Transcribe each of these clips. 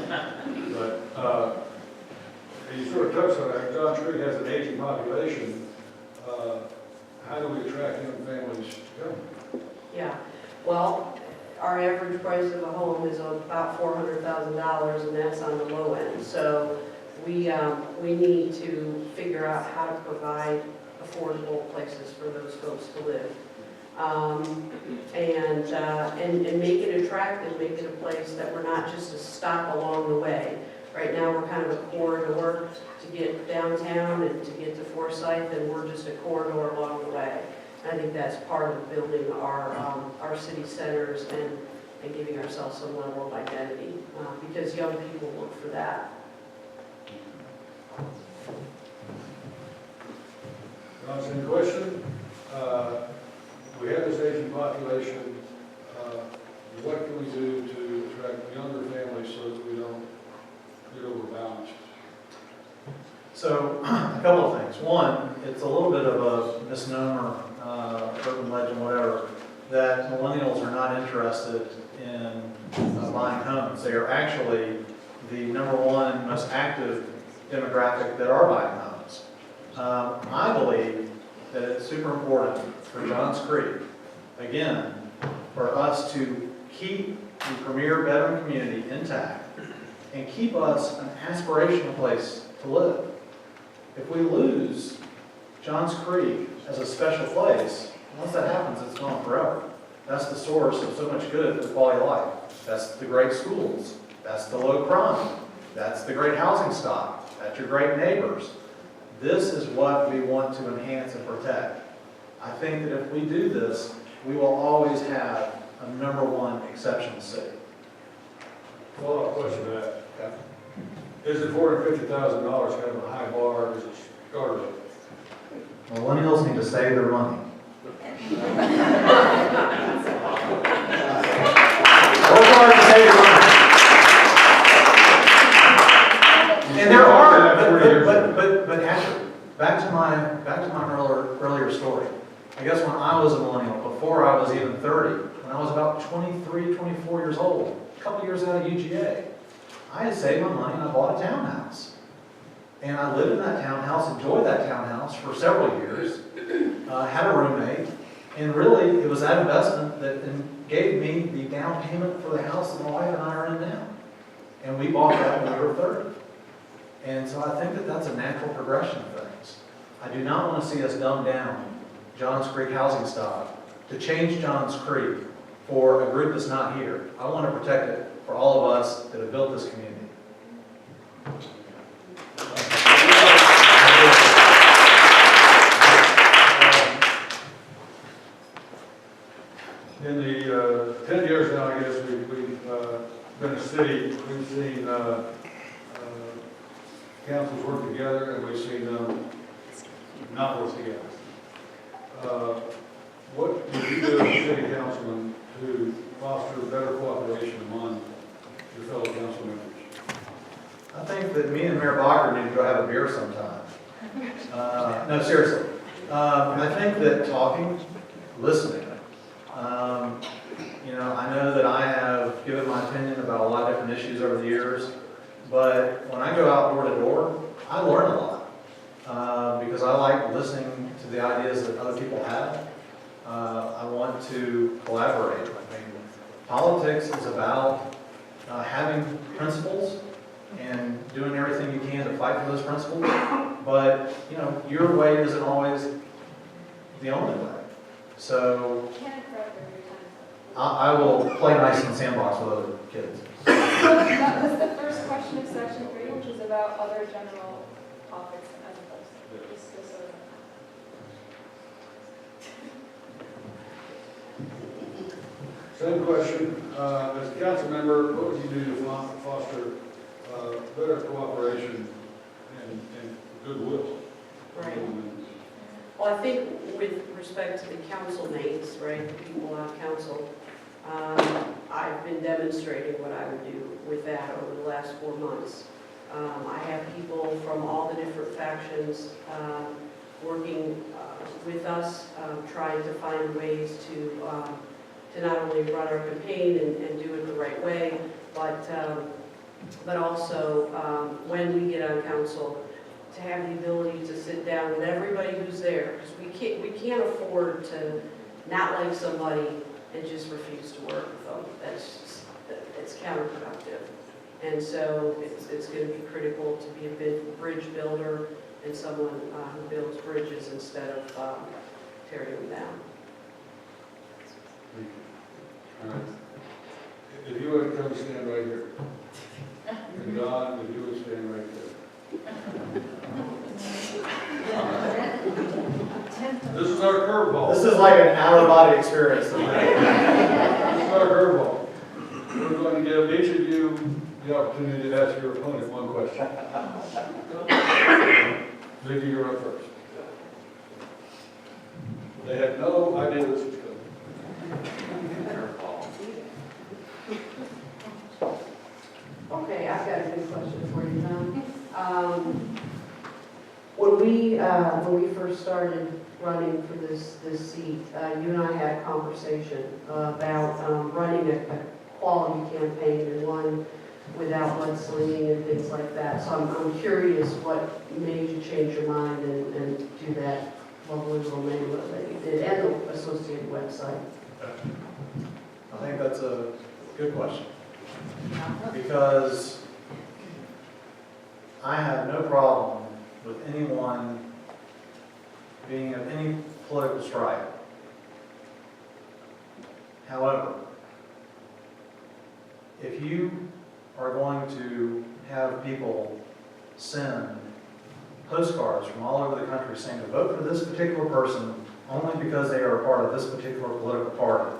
But you sort of touched on that. Johns Creek has an aging population. How do we attract young families to come? Yeah, well, our average price of a home is about $400,000, and that's on the low end. So we need to figure out how to provide affordable places for those folks to live. And make it attractive, make it a place that we're not just a stop along the way. Right now, we're kind of a corridor to get downtown and to get to Forsyth, and we're just a corridor along the way. I think that's part of building our city centers and giving ourselves some level of identity, because young people look for that. Any question? We have this aging population. What can we do to attract younger families so that we don't get overbalanced? So, a couple of things. One, it's a little bit of a misnomer, urban legend, whatever, that millennials are not interested in buying homes. They are actually the #1 most active demographic that are buying homes. I believe that it's super important for Johns Creek, again, for us to keep the premier veteran community intact and keep us an aspirational place to live. If we lose Johns Creek as a special place, once that happens, it's gone forever. That's the source of so much good for quality of life. That's the great schools. That's the low crime. That's the great housing stock. That's your great neighbors. This is what we want to enhance and protect. I think that if we do this, we will always have a #1 exceptional city. Follow-up question to that. Is it $450,000 kind of a high bar? Is it starter? Millennials need to save their money. Work hard to save your money. And there are, but actually, back to my earlier story. I guess when I was a millennial, before I was even 30, when I was about 23, 24 years old, a couple years out of UGA, I had saved my money and I bought a townhouse. And I lived in that townhouse, enjoyed that townhouse for several years, had a roommate, and really it was that investment that gave me the down payment for the house that my wife and I are in now. And we bought that when we were 30. And so I think that that's a natural progression of things. I do not want to see us dumb down Johns Creek housing stock to change Johns Creek for a group that's not here. I want to protect it for all of us that have built this community. In the 10 years now, I guess, we've been a city, we've seen councils work together, and we've seen them not work together. What do you do as a city councilman to foster better cooperation among your fellow council members? I think that me and Mayor Bacher need to go have a beer sometime. No, seriously. I think that talking, listening. I know that I have given my opinion about a lot of different issues over the years, but when I go out door to door, I learn a lot because I like listening to the ideas that other people have. I want to collaborate. I mean, politics is about having principles and doing everything you can to fight for those principles. But, your way isn't always the only way. So I will play nice in the sandbox with other kids. So that was the first question of section 3, which was about other general topics as opposed to just this sort of. Same question. As a council member, what would you do to foster better cooperation and goodwill? Right. Well, I think with respect to the council mates, right, the people on council, I've been demonstrating what I would do with that over the last 4 months. I have people from all the different factions working with us, trying to find ways to not only run our campaign and do it the right way, but but also when we get on council, to have the ability to sit down with everybody who's there, because we can't afford to not like somebody and just refuse to work with them. It's counterproductive. And so it's going to be critical to be a bridge builder and someone who builds bridges instead of tearing them down. All right. If you would come stand right here. And Don, if you would stand right there. This is our curveball. This is like an out-of-body experience. This is our curveball. We're going to give each of you the opportunity to ask your opponent one question. Vicki, you're up first. They had no idea this was coming. Okay, I've got a good question for you, John. When we first started running for this seat, you and I had a conversation about running a quality campaign and one without mudslinging and things like that. So I'm curious what made you change your mind and do that lovely little manual that you did and the associated website. I think that's a good question. Because I have no problem with anyone being of any political stripe. However, if you are going to have people send postcards from all over the country saying to vote for this particular person only because they are a part of this particular political party,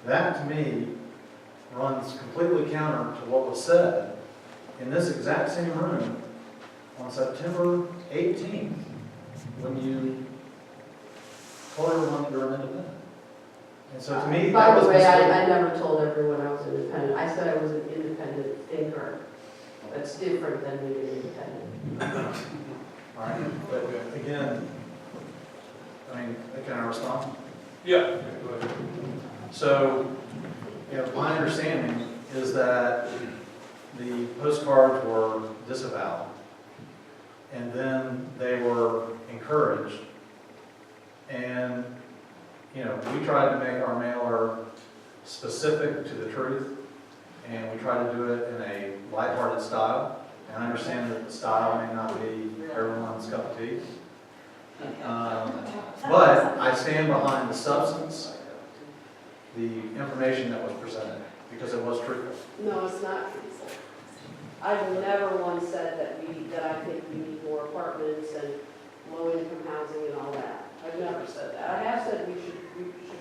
that to me runs completely counter to what was said in this exact same room on September 18th when you told everyone that you're an independent. And so to me, By that the was way, mistaken. I never told everyone I was independent. I said I was an independent thinker. That's different than being independent. All right, but again, I mean, can I respond? Yeah. Go ahead. So, my understanding is that the postcards were disavowed, and then they were encouraged. And, we tried to make our mailer specific to the truth, and we tried to do it in a lighthearted style. And I understand that the style may not be everyone's cup of tea. But I stand behind the substance, the information that was presented, because it was truthful. No, it's not truthful. I've never once said that I think we need more apartments and low-income housing and all that. I've never said that. I have said we should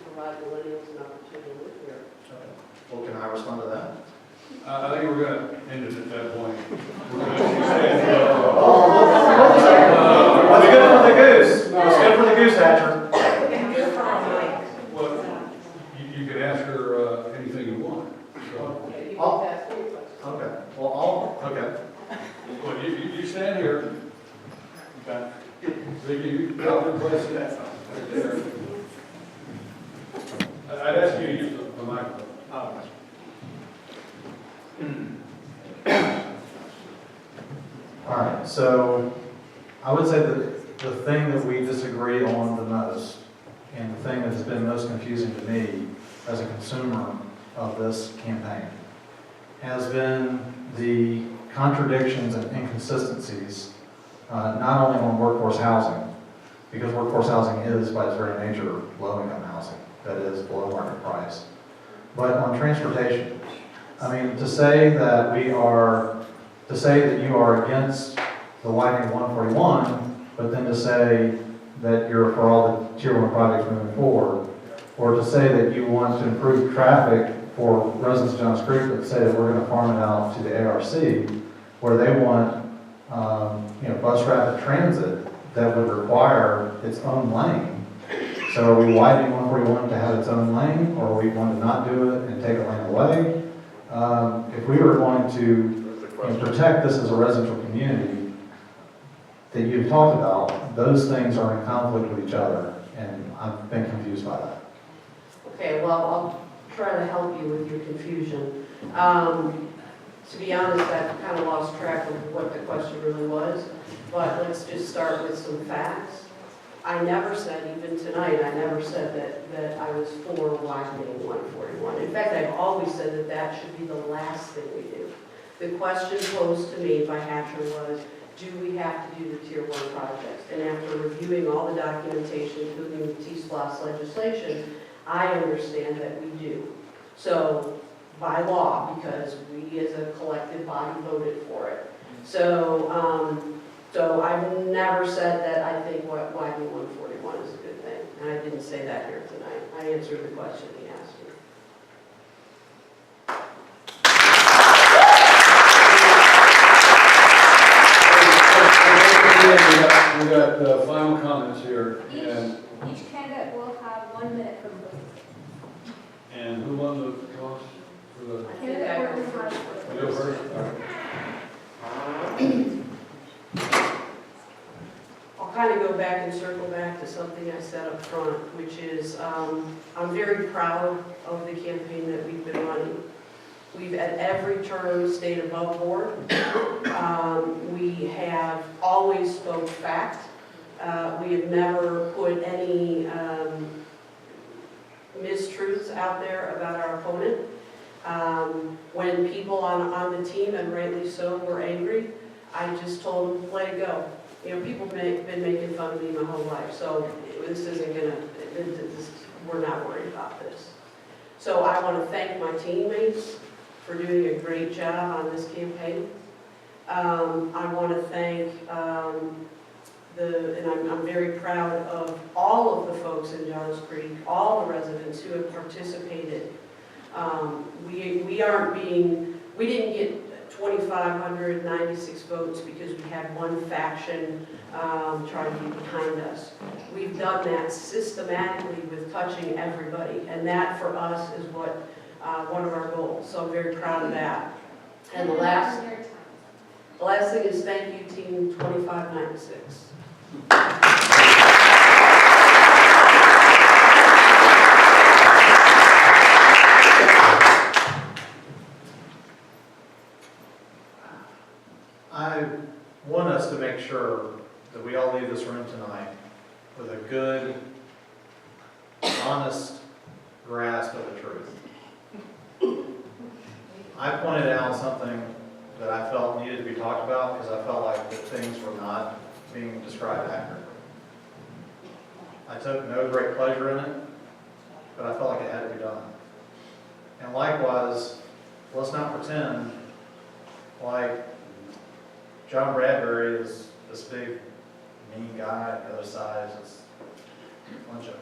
provide millennials an opportunity to live here. Okay. Well, can I respond to that? I think we're going to end it at that point. We're going to What's good for the goose? What's good for the goose hatcher? Well, you can ask her anything you want. So, Okay, you can ask me a question. Okay. Well, okay. well, you stand here. Okay. Vicki, you drop in place that. Right there. I'd ask you to use the microphone. All right, so I would say that the thing that we disagree on the most, and the thing that has been most confusing to me as a consumer of this campaign, has been the contradictions and inconsistencies, not only on workforce housing, because workforce housing is, by its very nature, low-income housing, that is below market price, but on transportation. I mean, to say that you are against the widening of 141, but then to say that you're for all the Tier 1 projects moving forward, or to say that you want to improve traffic for residents of Johns Creek, but say that we're going to farm it out to the ARC, where they want, bus rapid transit that would require its own lane. So are we widening 141 to have its own lane, or are we going to not do it and take a lane away? If we were going to protect this as a residential community that you've talked about, those things are in conflict with each other, and I've been confused by that. Okay, well, I'll try to help you with your confusion. To be honest, I've kind of lost track of what the question really was, but let's just start with some facts. I never said, even tonight, I never said that I was for widening 141. In fact, I've always said that that should be the last thing we do. The question posed to me by Hatcher was, do we have to do the Tier 1 projects? And after reviewing all the documentation, including the T-SPLOST legislation, I understand that we do. So, by law, because we as a collective body voted for it. So, so I've never said that I think widening 141 is a good thing. And I didn't say that here tonight. I answered the question he asked me. We got final comments here, and Each candidate will have 1 minute for the vote. and who won the toss for the? I think I Candidate heard Horton has first. You go first? All right. I'll kind of go back and circle back to something I said up front, which is I'm very proud of the campaign that we've been running. We've at every turn stayed above board. We have always spoke fact. We have never put any mistruths out there about our opponent. When people on the team, and rightly so, were angry, I just told them, let it go. You know, people have been making fun of me my whole life, so this isn't gonna, we're not worried about this. So I want to thank my teammates for doing a great job on this campaign. I want to thank and I'm very proud of all of the folks in Johns Creek, all the residents who have participated. We didn't get 2,596 votes because we had one faction trying to be behind us. We've done that systematically with touching everybody, and that for us is what one of our goals. So I'm very proud of that. And the last thing is thank you, Team 2596. I want us to make sure that we all leave this room tonight with a good, honest grasp of the truth. I pointed out something that I felt needed to be talked about because I felt like that things were not being described accurately. I took no great pleasure in it, but I felt like it had to be done. And likewise, let's not pretend like John Bradberry is this big, mean guy, and the other side is a bunch of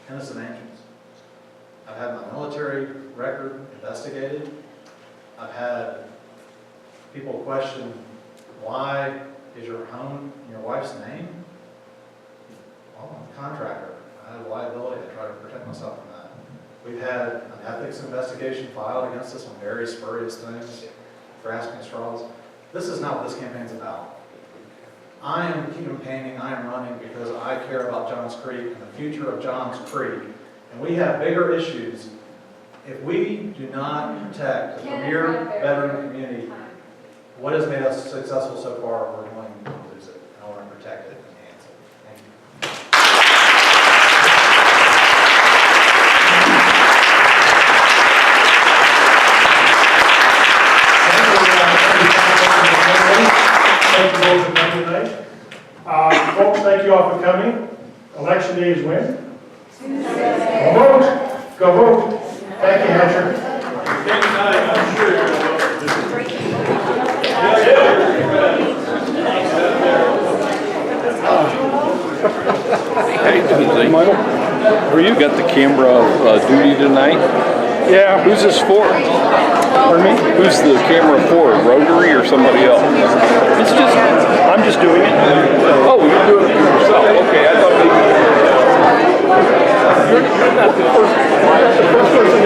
innocent angels. I've had my military record investigated. I've had people question, why is your home in your wife's name? Well, I'm a contractor. I have liability. I try to protect myself from that. We've had an ethics investigation filed against us on very spurious things, grasping straws. This is not what this campaign's about. I am campaigning, I am running because I care about Johns Creek and the future of Johns Creek. And we have bigger issues. If we do not protect the premier veteran community, what has made us successful so far, we're going to lose it. I want to protect it and enhance it. Thank you. Thank you all for coming tonight. Folks, thank you all for coming. Election day is when? Tuesday. Go vote. Go vote. Thank you, Hatcher. I'm sure you're going to Hey, Michael, where you got the camera duty tonight? Yeah. Who's this for? Pardon me? Who's the camera for? Rotary or somebody else? It's just, I'm just doing it. Oh, you're doing it for yourself. Okay, I thought maybe You're not the first person